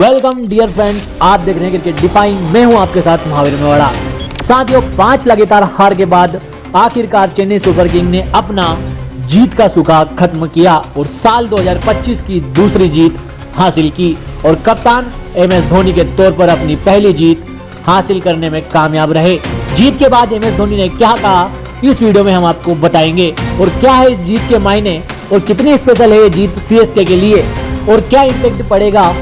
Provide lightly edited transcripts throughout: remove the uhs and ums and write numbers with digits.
Welcome dear friends, आप देख रहे हैं क्रिकेट डिफाइन। मैं हूं आपके साथ महावीर मेवाड़ा। साथियों, 5 लगातार हार के बाद आखिरकार चेन्नई सुपर किंग ने अपना जीत का सूखा खत्म किया और साल 2025 की दूसरी जीत हासिल की और कप्तान MS धोनी के तौर पर अपनी पहली जीत हासिल करने में कामयाब रहे। जीत के बाद MS धोनी ने क्या कहा, इस वीडियो में हम आपको बताएंगे। और क्या है इस जीत के मायने और कितनी स्पेशल है ये जीत CSK के लिए और क्या इम्पैक्ट पड़ेगा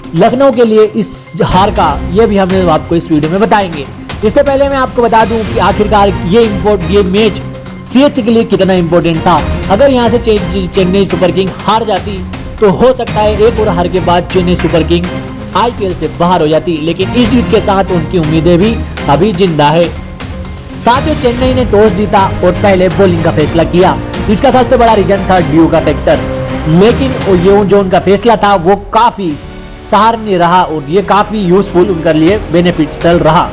लखनऊ के लिए इस हार का, यह भी हम आपको इस वीडियो में बताएंगे। इससे पहले मैं आपको बता दूं कि आखिरकार ये मैच CSK के लिए कितना इंपॉर्टेंट था। अगर यहां से चेन्नई सुपर किंग हार जाती तो हो सकता है एक और हार के बाद चेन्नई सुपर किंग IPL से बाहर हो जाती, लेकिन इस जीत के साथ उनकी उम्मीदें भी अभी जिंदा है। साथ ही चेन्नई ने टॉस जीता और पहले बॉलिंग का फैसला किया। इसका सबसे बड़ा रीजन था ड्यू का फैक्टर, लेकिन ये जो उनका फैसला था वो काफी सराहनीय रहा और ये काफी यूजफुल उनके लिए बेनिफिशियल रहा।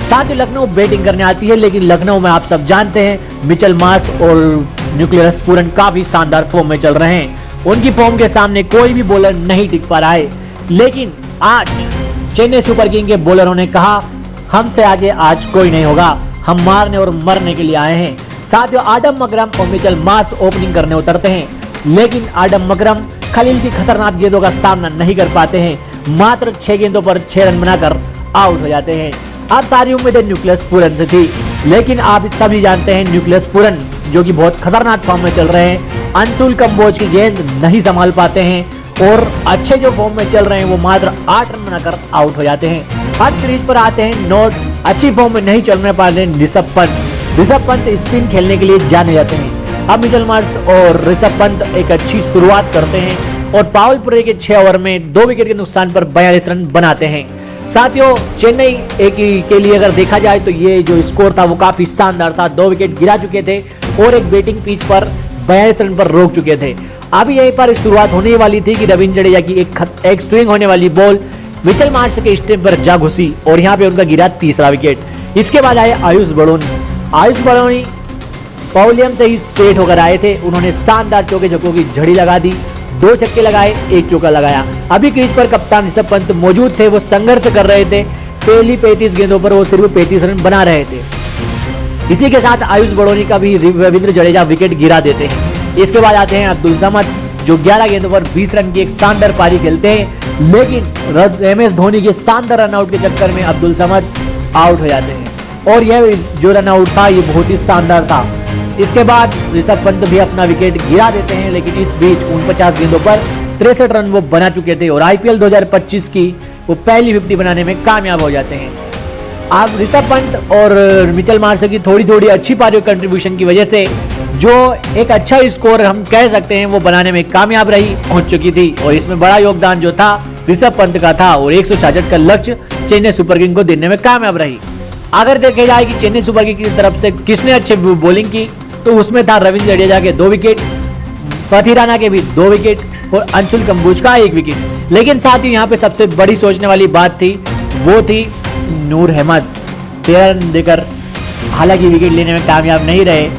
साथ ही लखनऊ बैटिंग करने आती है, लेकिन लखनऊ में आप सब जानते हैं मिचेल मार्श और न्यूक्लियस पूरन काफी शानदार फॉर्म में चल रहे हैं। उनकी फॉर्म के सामने कोई भी बॉलर नहीं टिक पा रहा है, लेकिन आज चेन्नई सुपर किंग के बॉलरों ने कहा हमसे आगे आज कोई नहीं होगा, हम मारने और मरने के लिए आए हैं। साथ ही आडम मकरम और मिचेल मार्श ओपनिंग करने उतरते हैं, लेकिन आडम मकरम खलील की खतरनाक गेंदों का सामना नहीं कर पाते हैं। मात्र 6 गेंदों पर 6 रन बनाकर आउट हो जाते हैं। अब सारी उम्मीदें न्यूक्लियस पूरन से थी, लेकिन आप सभी जानते हैं न्यूक्लियस पूरन जो कि बहुत खतरनाक फॉर्म में चल रहे हैं, अंशुल कंबोज की गेंद नहीं संभाल पाते हैं और अच्छे जो फॉर्म में चल रहे हैं वो मात्र 8 रन बनाकर आउट हो जाते हैं। अब क्रीज पर आते हैं नोट अच्छी फॉर्म में नहीं चलने पाते ऋषभ पंत। ऋषभ पंत स्पिन खेलने के लिए जाने जाते हैं। अब मिचेल मार्श और ऋषभ पंत एक अच्छी शुरुआत करते हैं और पावलपुरे के 6 ओवर में 2 विकेट के नुकसान पर 42 रन बनाते हैं। साथियों, चेन्नई के लिए अगर देखा जाए तो ये जो स्कोर था वो काफी शानदार था। 2 विकेट गिरा चुके थे और एक बैटिंग पिच पर 42 रन पर रोक चुके थे। अब यहीं पर शुरुआत होने वाली थी कि रविंद्र जडेजा की एक स्विंग होने वाली बॉल मिचेल मार्श के स्टंप पर जा घुसी और यहाँ पे उनका गिरा तीसरा विकेट। इसके बाद आए आयुष बड़ोनी पॉलियम से ही सेट होकर आए थे। उन्होंने शानदार चौके छक्कों की झड़ी लगा दी, 2 छक्के लगाए, 1 चौका लगाया। अभी क्रीज पर कप्तान ऋषभ पंत मौजूद थे, वो संघर्ष कर रहे थे। पहली 35 गेंदों पर वो सिर्फ 35 रन बना रहे थे। इसी के साथ आयुष बड़ोनी का भी रविंद्र जडेजा विकेट गिरा देते हैं। इसके बाद आते हैं अब्दुल समद जो 11 गेंदों पर 20 रन की एक शानदार पारी खेलते हैं, लेकिन MS धोनी के शानदार रनआउट के चक्कर में अब्दुल समद आउट हो जाते हैं और यह जो रनआउट था ये बहुत ही शानदार था। इसके बाद ऋषभ पंत भी अपना विकेट गिरा देते हैं, लेकिन इस बीच 49 गेंदों पर 63 रन वो बना चुके थे और IPL 2025 की वो पहली 50 बनाने में कामयाब हो जाते हैं। अब ऋषभ पंत और मिचेल मार्श की थोड़ी अच्छी पारी कंट्रीब्यूशन की वजह से जो एक अच्छा स्कोर हम कह सकते हैं वो बनाने में कामयाब रही पहुंच चुकी थी और इसमें बड़ा योगदान जो था ऋषभ पंत का था और 166 का लक्ष्य चेन्नई सुपर किंग को देने में कामयाब रही। अगर देखे जाए कि चेन्नई सुपर किंग की तरफ से किसने अच्छे बॉलिंग की तो उसमें था रविंद्र जडेजा के 2 विकेट, पथिराना के भी 2 विकेट और अंशुल कंबोज का 1 विकेट। लेकिन साथ ही यहाँ पे सबसे बड़ी सोचने वाली बात थी वो थी नूर अहमद। 13 रन देकर हालांकि विकेट लेने में कामयाब नहीं रहे,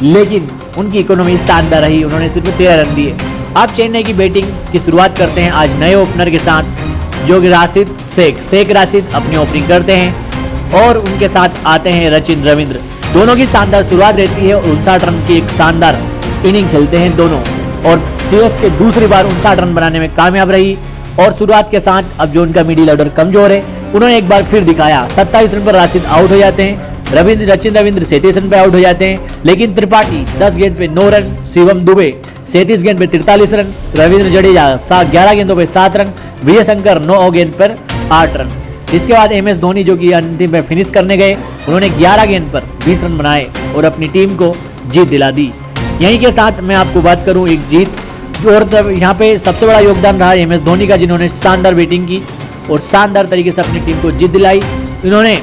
लेकिन उनकी इकोनॉमी शानदार रही, उन्होंने सिर्फ 13 रन दिए। अब चेन्नई की बैटिंग की शुरुआत करते हैं आज नए ओपनर के साथ जो कि राशिद शेख राशिद अपनी ओपनिंग करते हैं और उनके साथ आते हैं रचिन रविंद्र। दोनों की शानदार शुरुआत रहती है और 59 रन की एक शानदार इनिंग खेलते हैं दोनों और CSK दूसरी बार 59 रन बनाने में कामयाब रही। और शुरुआत के साथ अब जो उनका मिडिल ऑर्डर कमजोर है उन्होंने एक बार फिर दिखाया। 27 रन पर राशिद आउट हो जाते हैं, रचिन रविंद्र 37 रन पे आउट हो जाते हैं, लेकिन त्रिपाठी 10 गेंद पे 9 रन, शिवम दुबे 37 गेंद पे 43 रन, रविंद्र जडेजा 11 गेंदों पे 7 रन, विजय शंकर 9 गेंद पर 8 रन। इसके बाद MS धोनी जो कि अंतिम में फिनिश करने गए, उन्होंने 11 गेंद पर 20 रन बनाए और अपनी टीम को जीत दिला दी। यहीं के साथ मैं आपको बात करूं एक जीत जो और यहाँ पे सबसे बड़ा योगदान रहा MS धोनी का, जिन्होंने शानदार बैटिंग की और शानदार तरीके से अपनी टीम को जीत दिलाई। इन्होंने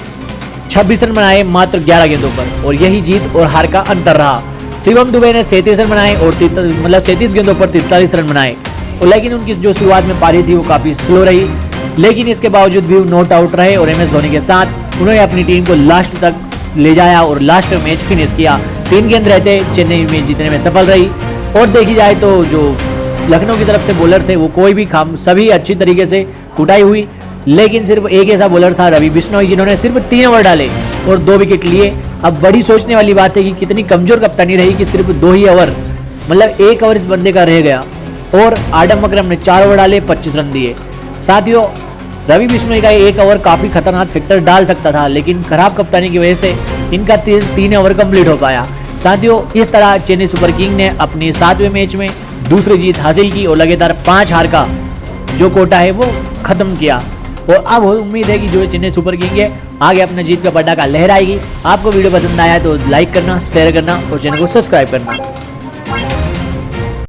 26 रन बनाए मात्र 11 गेंदों पर और यही जीत और हार का अंतर रहा। शिवम दुबे ने 37 रन बनाए और 37 गेंदों पर 43 रन बनाए, लेकिन उनकी जो शुरुआत में पारी थी वो काफी स्लो रही, लेकिन इसके बावजूद भी नॉट आउट रहे और MS धोनी के साथ उन्होंने अपनी टीम को लास्ट तक ले जाया और लास्ट में मैच फिनिश किया। 3 गेंद रहते चेन्नई मैच जीतने में सफल रही। और देखी जाए तो जो लखनऊ की तरफ से बॉलर थे वो कोई भी सभी अच्छी तरीके से कुटाई हुई, लेकिन सिर्फ एक ऐसा बॉलर था रवि बिश्नोई जिन्होंने सिर्फ 3 ओवर डाले और 2 विकेट लिए। अब बड़ी सोचने वाली बात है कि कितनी कमजोर कप्तानी रही कि सिर्फ 2 ही ओवर, मतलब 1 ओवर इस बंदे का रह गया और आडम अकरम ने 4 ओवर डाले, 25 रन दिए। साथियों, रवि बिश्नोई का 1 ओवर काफी खतरनाक फैक्टर डाल सकता था, लेकिन खराब कप्तानी की वजह से इनका 3 ओवर कंप्लीट हो पाया। साथियों, इस तरह चेन्नई सुपर किंग ने अपने 7वें मैच में दूसरी जीत हासिल की और लगातार 5 हार का जो कोटा है वो खत्म किया। और अब उम्मीद है कि जो चेन्नई सुपर किंग है आगे अपना जीत का पटाखा लहराएगी। आपको वीडियो पसंद आया तो लाइक करना, शेयर करना और चैनल को सब्सक्राइब करना।